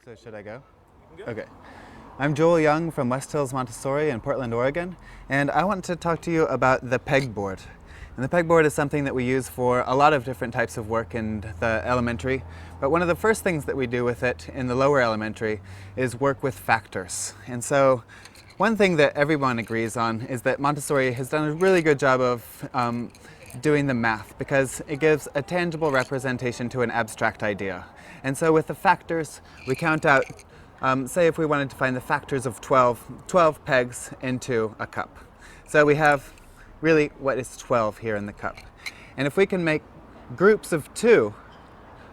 So should I go? You can go. Okay. I'm Joel Young from West Hills Montessori in Portland, Oregon, and I want to talk to you about the pegboard. And the pegboard is something that we use for a lot of different types of work in the elementary, but one of the first things that we do with it in the lower elementary is work with factors. And so one thing that everyone agrees on is that Montessori has done a really good job of doing the math, because it gives a tangible representation to an abstract idea. And so with the factors, we count out, say if we wanted to find the factors of 12 pegs into a cup. So we have really what is 12 here in the cup. And if we can make groups of 2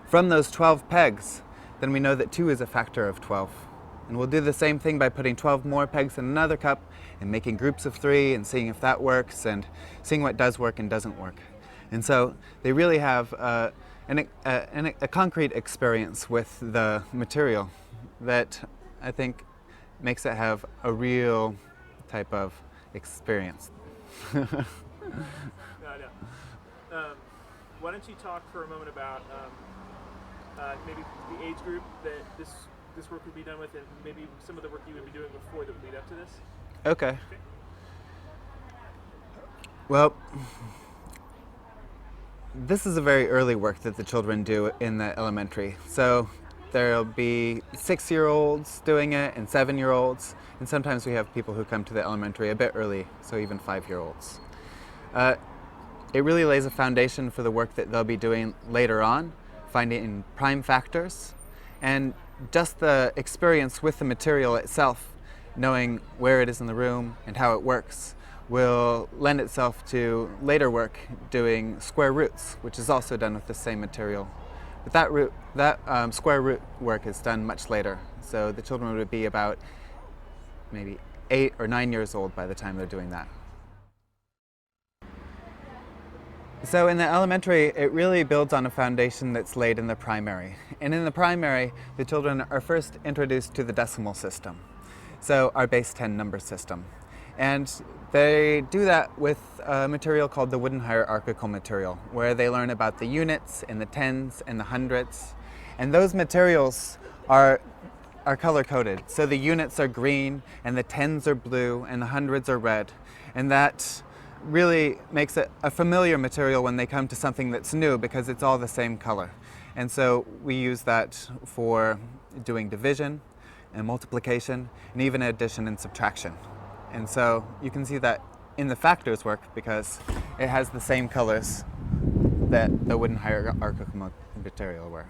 from those 12 pegs, then we know that 2 is a factor of 12. And we'll do the same thing by putting 12 more pegs in another cup and making groups of 3 and seeing if that works and seeing what does work and doesn't work. And so they really have a concrete experience with the material that I think makes it have a real type of experience. No. Why don't you talk for a moment about maybe the age group that this work would be done with, and maybe some of the work you would be doing before that would lead up to this? Okay. Well, this is a very early work that the children do in the elementary. So there'll be 6-year-olds doing it and 7-year-olds, and sometimes we have people who come to the elementary a bit early, so even 5-year-olds. It really lays a foundation for the work that they'll be doing later on, finding prime factors, and just the experience with the material itself, knowing where it is in the room and how it works, will lend itself to later work doing square roots, which is also done with the same material. But that square root work is done much later, so the children would be about maybe 8 or 9 years old by the time they're doing that. So in the elementary, it really builds on a foundation that's laid in the primary. And in the primary, the children are first introduced to the decimal system, so our base 10 number system. And they do that with a material called the wooden hierarchical material, where they learn about the units and the tens and the hundreds. And those materials are color-coded. So the units are green, and the tens are blue, and the hundreds are red. And that really makes it a familiar material when they come to something that's new, because it's all the same color. And so we use that for doing division and multiplication and even addition and subtraction. And so you can see that in the factors work because it has the same colors that the wooden hierarchical material were.